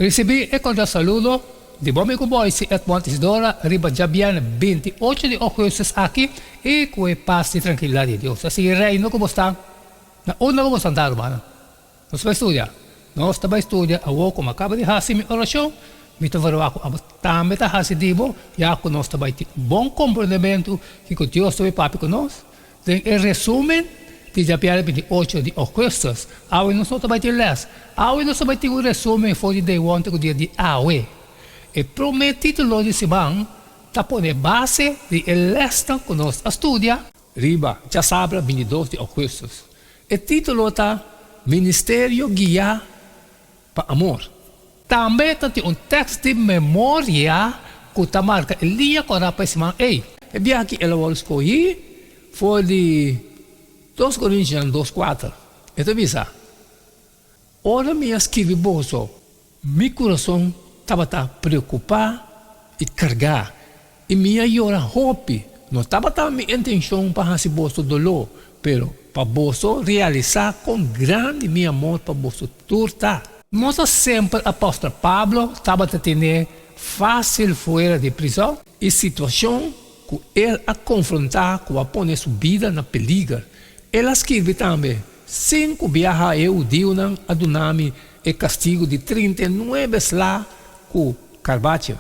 Recibí el cordial saludo de bom amigo Boise Edmond Isidora, arriba ya bien 28 de agosto aquí y con paz y tranquilidad de Dios. Así, reino, ¿cómo están? Una, ¿cómo están, hermano? Nos va a estudiar. Nos va a estudiar, a como acaba de hacer mi oración, me tomará a também está fazendo, já que nós também temos bom compreendimento que Deus também papi conosco. Em resumo, de dia 28 de agosto, aí nós também temos les. Aí nós também temos resumo for de ontem, o dia de hoje. E prometido de semana, está por base de lesta que nós estudia, riba, já sabe, 22 de agosto. O título está Ministério Guia para Amor. Também tem texto de memória que está marca o dia que para semana. Ei, é bem aqui ela vai escolher foi de 2 Coríntios 2:4. Então visa. Ora minha escrevi bolso, meu coração estava preocupado e carregado. E minha llora hope, não estava minha intenção para fazer bolso dolor, pero para bolso realizar com grande meu amor para bolso turta. Mostra sempre o apóstolo Pablo estava tendo fácil fora de prisão e situação que ele a confrontar com a pôr sua vida na perigo. Ele escreve também 5 viagens judios a Dunami e castigo de 39 lá com Carpaccio.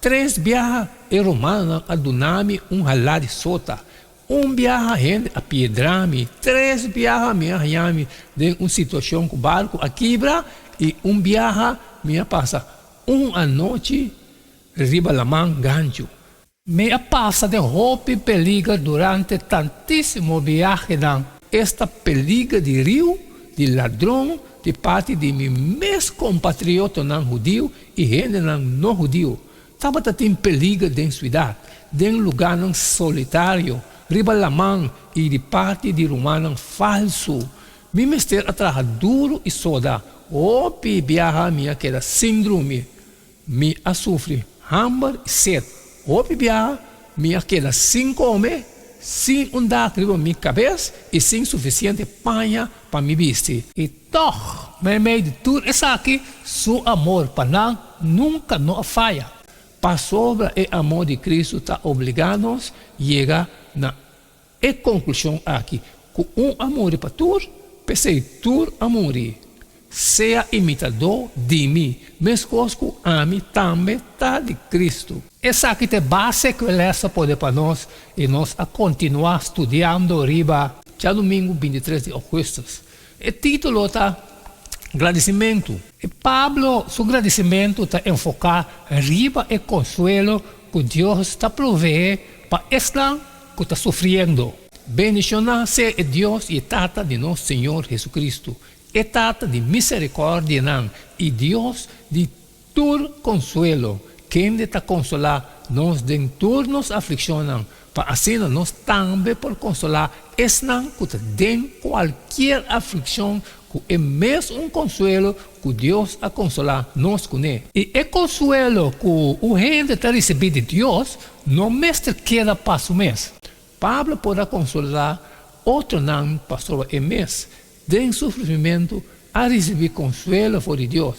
3 viagens romanos a Dunami halá de sota. 1 viagem a Piedrami. 3 viagens a Miami de uma situação com o barco a quebra. E viaje me passa uma noite riba la man gancho. Me passa de roupa perigo durante tantíssimo viagem dan. Esta perigo de rio, de ladrão, de parte de meus compatriotas não judeu e gente não judeu. Estava tem perigo de cidade, de lugar solitário, riba la man e de parte de romano falso. Me mestre atrás duro e soda. Opi viaja minha que era síndrome, me sofre hambre e sede. Opi viaja minha que era 5 homens, sem dar riba minha cabeça e sem suficiente panha para me vestir. E toch, me meio de tudo isso aqui, seu amor para nós nunca não falha. Para sobre o amor de Cristo está obrigado-nos a chegar na conclusão aqui, com amor para tudo, pensei tudo amor. Seja imitador de mim, mesmo que ame também está de Cristo. Essa aqui é a base que essa pode para nós e nós a continuar estudando riba, já domingo 23 de agosto. O título está agradecimento. E Pablo, seu agradecimento está enfocado riba e consuelo que Deus está provendo para esse que está sofrendo. Bendicionar seja Deus e Tata de nosso Senhor Jesucristo. E trata de misericórdia e Deus de todo consuelo, quem está consolar nos de turnos aflição, para assim nós também por consolar esnan que tem qualquer aflição, que é mesmo consuelo que Deus a consolar nos com ele. E o consuelo que o gente está recebendo de Deus, não mestre queda para o mês. Pablo pode consolar outro não pastor o mês. De sofrimento a receber consuelo por Deus.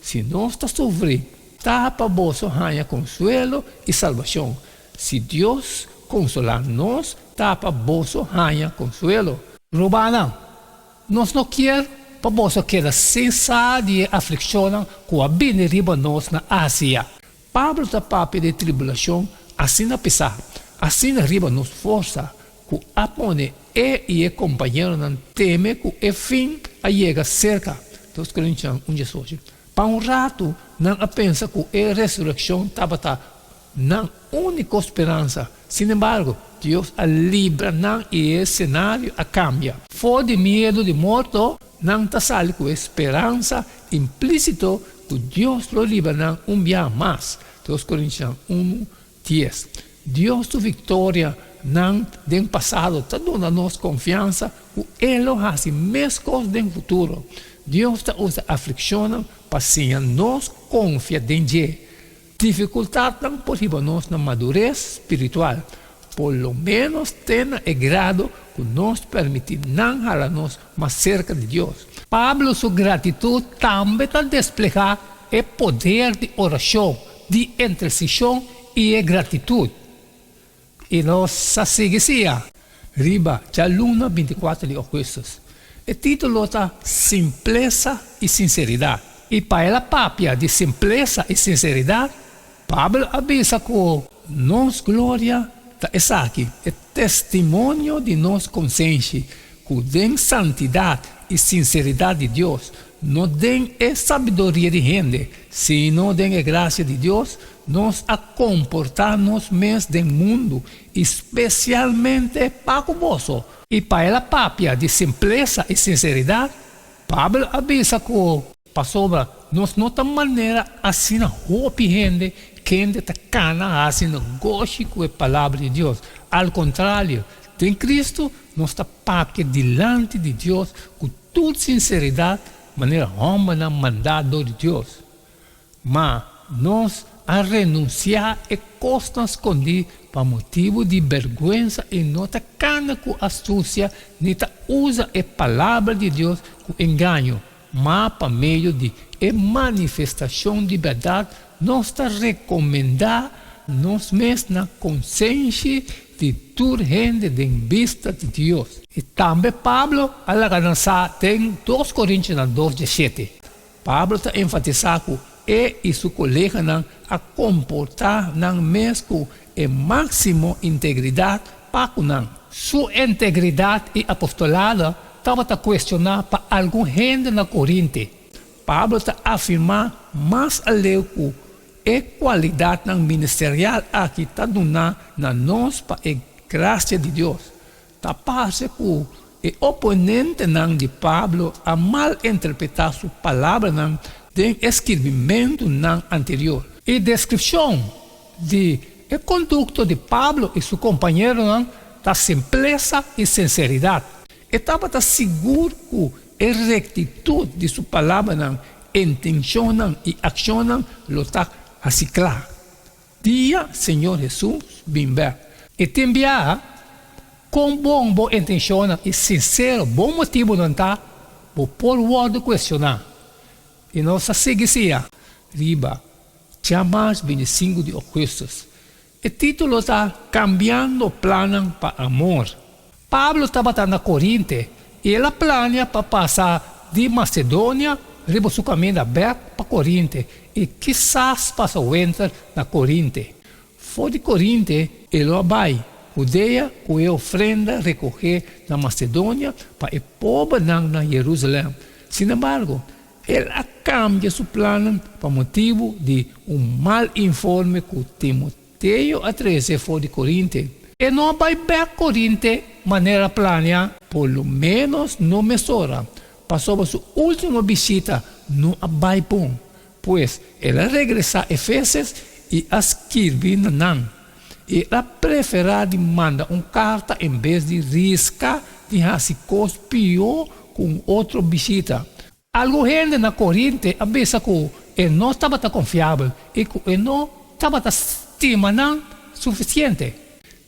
Se nós está sofrendo, tapa bolso ganha consuelo e salvação. Se Deus consolar nós, tapa bolso ganha consuelo. Romana, nós não quer para bolso queda cessar de aflição com a bem riba nós na Ásia. Pablo está papo de tribulação, assim na pesar, assim na riba nos força, que apone e o companheiro não teme que o fim a chega cerca. 2 Coríntios 1:18. Para rato, não pensa que a ressurreição estava na única esperança. Sin embargo, Deus a livra não e o cenário a cambia. Fora de medo de morto, não está sale com esperança implícito que Deus lo livra não dia mais. 2 Coríntios 1:10. Deus tu vitória não tem passado, está dando-nos confiança que Ele faz as mesmas coisas no futuro. Deus usa a aflição para assim nós confiar em Ele. Dificuldade não pode nós na madurez espiritual. Por lo menos tenha o grado que nos permite não jalar-nos mais cerca de Deus. Pablo, sua gratidão também está desplegada é poder de oração, de intercessão e de gratidão. E nós seguimos riba de aluna 24 de agosto. O título está Simpleza e Sinceridade. E para a papia de simpleza e sinceridade, Pablo avisa que nossa glória está aqui. É testemunho de nossa consciência, que tem santidade e sinceridade de Deus. Não tem a sabedoria de gente, sino tem a graça de Deus, nos a comportar-nos mesmo do mundo, especialmente para o vosso. E para a papia de simpleza e sinceridade, Pablo avisa que pastor, nós não temos maneira assim na roupa gente que está cana assim no gosto com a palavra de Deus. Ao contrário, em Cristo, nós está papia diante de Deus com toda sinceridade, maneira humana, na mandado de Deus. Mas nós a renunciar e costas esconder para motivo de vergonha e não está cana com astúcia, nem está usa a palavra de Deus com engano. Mas para meio de manifestação de verdade, nós está recomendar nós mesmos na consciência de toda gente em vista de Deus. E também Pablo, tem 2 Coríntios 2:17. Pablo está enfatizando que e seu colega a comportar mesmo com a máxima integridade para com sua integridade e apostolado estava a questionar para algum gente na Corinto. Pablo está afirmando mais além que a qualidade ministerial aqui está dando na nós para a graça de Deus. Está parece que o oponente de Pablo a mal interpretar sua palavra de escrevimento anterior. E descrição de o conduto de Pablo e seu companheiro da simpleza e sinceridade. Estava seguro que a rectitude de sua palavra, intenção e ação, lo está assim claro. Dia, Senhor Jesus, bem-vindo. E também, com boa intenção e sincero, bom motivo não está, por word questionar. E nós seguimos, riba, jamais 25 de agosto. O título está Cambiando Plano para Amor. Pablo estava na Corinto e ele planeja para passar de Macedônia, riba seu caminho aberto para Corinto e quizás passar o winter na Corinto. Fora de Corinto, ele vai, Judeia, com a ofrenda recolher na Macedônia para o povo na Jerusalém. Sin embargo, ele cambia seu plano por motivo de mal informe que Timoteo a 13 fora de Corinto. E não vai para Corinto maneira planeada, por lo menos não mesura. Passou sua última visita, não vai bom, pois ela regressa a Efésios e escreve não. Ela prefere mandar uma carta em vez de riscar de rasicos pior com outra visita. Algo gente na Corinto avisa que ele não estava confiável e que ele não estava estimando suficiente.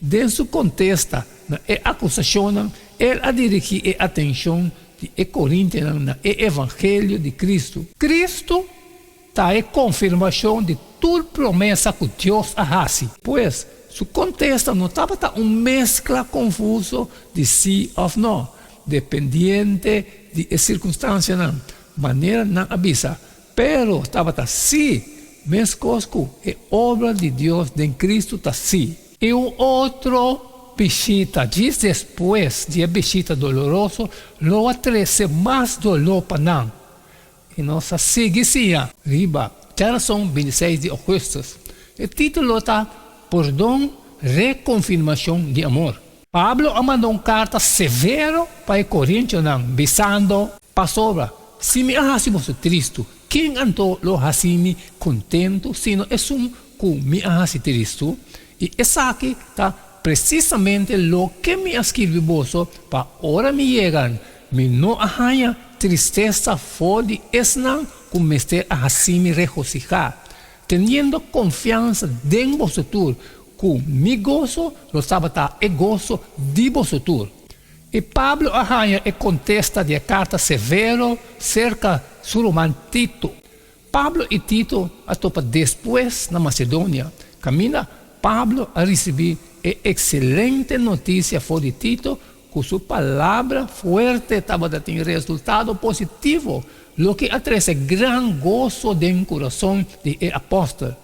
Dentro do contexto da acusação, ele a dirigir a atenção de Corinto no Evangelho de Cristo. Cristo está a confirmação de toda promessa que Deus faz, pois o contexto não estava uma mescla confusa de sim ou não, dependiente de circunstâncias, maneira não avisa, pero estava sim, mesmo que a obra de Deus em Cristo está sim. E o outro visita, diz depois de a visita dolorosa, lo atrece mais dolor para nós. E nós seguimos, riba, geração 26 de agosto. O título está Perdão, Reconfirmação de Amor. Pablo mandou uma carta severa para Coríntios, visando, pastor, se me hacemos triste, quem andou lo hacimi contento, sino é que me hace triste? E essa aqui está precisamente lo que me escrevi vosso para hora me llegan, me não arranha tristeza fora de esnan como me esté a hacimi regocijar, teniendo confiança em vosotros, que mi gozo lo estava e gozo de vosotros. E Pablo arranha e contesta de carta severo cerca do romantito. Pablo e Tito atopa depois na Macedônia. Caminha Pablo a receber a excelente notícia foi de Tito, que sua palavra forte estava dando resultado positivo, o que atrasa gran gozo do coração do apóstolo.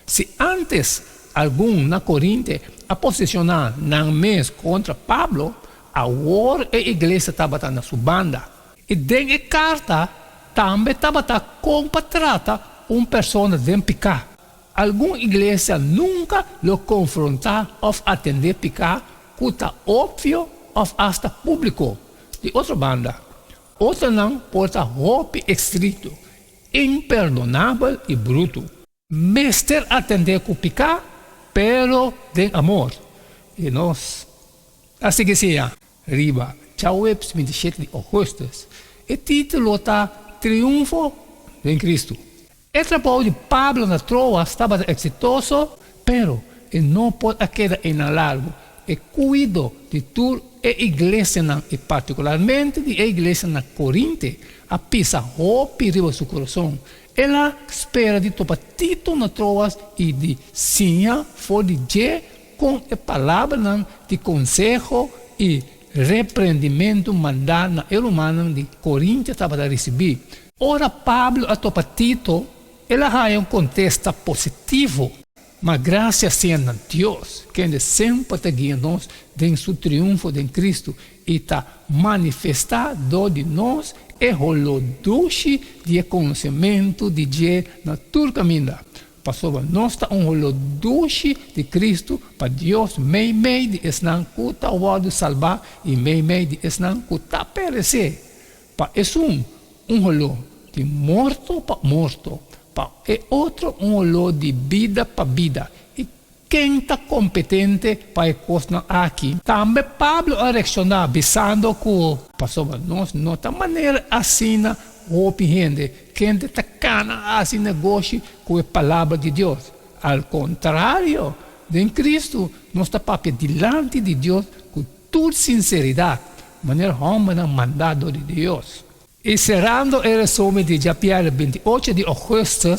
Se antes algum na Corinto a posicionar não mês contra Pablo, agora a igreja estava na sua banda. E dentro da carta também estava compatrata pessoa de pecar. Alguma igreja nunca lo confrontar ou atender pecar, que está óbvio ou hasta público. De outra banda, outra não porta roupa estrito, imperdonável e bruto. Mestre atender com pecar, pero de amor. E nós, assim que seja, riba, Chaueps 27 de agosto, o título está Triunfo em Cristo. O trabalho de Pablo na Troa estava exitoso, pero não pode quedar em largo. E cuido de toda a igreja, e particularmente de a igreja na Corinto, a pisa roupa riba seu coração. Ela espera de topar Tito na Troas e de sinha for de je com a palavra de conselho e repreendimento mandado na humana de Corinto estava a receber. Ora Pablo a topa Tito, ela há contexto positivo, mas graças seja a Deus, que sempre está guiando-nos em seu triunfo em Cristo e está manifestado de nós e holoduche de conhecimento de Deus na tua caminhada. Passou nós está holoduche de Cristo para Deus, meio de esnan cuta o salvar e meio de esnan cuta perecer. Para isso holo de morto para morto. E outro holo de vida para vida. E quem está competente para coisa aqui? Também Pablo a reaccionar, pensando que passou nós, nota maneira assim, gente, quem está cana assim negócio com a palavra de Deus. Ao contrário, em Cristo, nós está papel diante de Deus com toda sinceridade, maneira como mandado de Deus. E cerrando o resumo de Japiel 28 de agosto,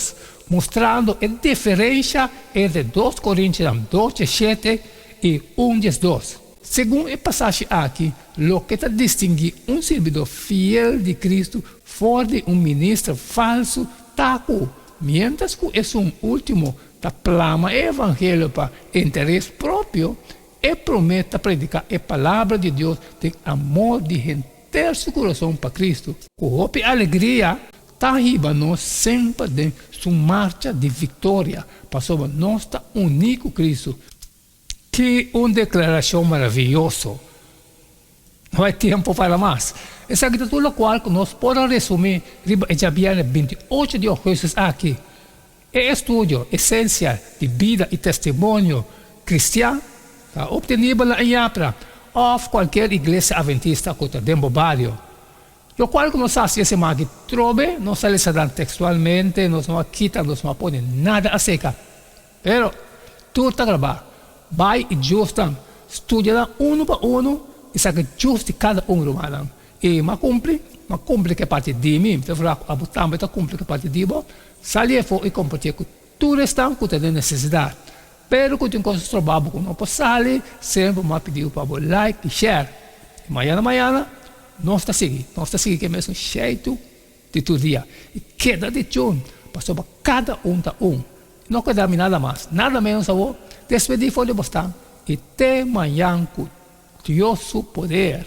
mostrando a diferença entre 2 Coríntios 12:7 e 1:2. Segundo a passagem aqui, o que está distingue servidor fiel de Cristo fora de ministro falso, taco, mientras que é último, está plama o evangelho para interesse próprio e promete predicar a palavra de Deus de amor de gente. Ter seu coração para Cristo, com alegria, está arriba nós sempre de sua marcha de vitória, para sobre nós está único Cristo. Que uma declaração maravilhosa. Não há tempo para mais. Essa é tudo qual nós podemos resumir em Jabiane 28 de agosto aqui. É estudo essencial de vida e testemunho cristão, obtenido em Yapra, ou qualquer igreja adventista que está dentro do barrio. O qual nós fazemos aqui, trobe, não se lhe dá textualmente, nós não quita, nós não põe nada a seca. Pero, tudo está gravado. Vai e justa, estuda um para um, e sabe justo cada humano. E mas cumpre que parte de mim, então a também está cumpre que parte de mim, sair fora e compartilhar com tudo está que tem necessidade. Pero que tem coisas trabalho com não pode sair, sempre me pedir para like e share. E amanhã, nós está seguindo que é mesmo jeito de todo dia. E queda de tchum, passou para cada tá Não queda nada mais, nada menos sabor. Despedir foi de bastante. E até amanhã com Deus o poder.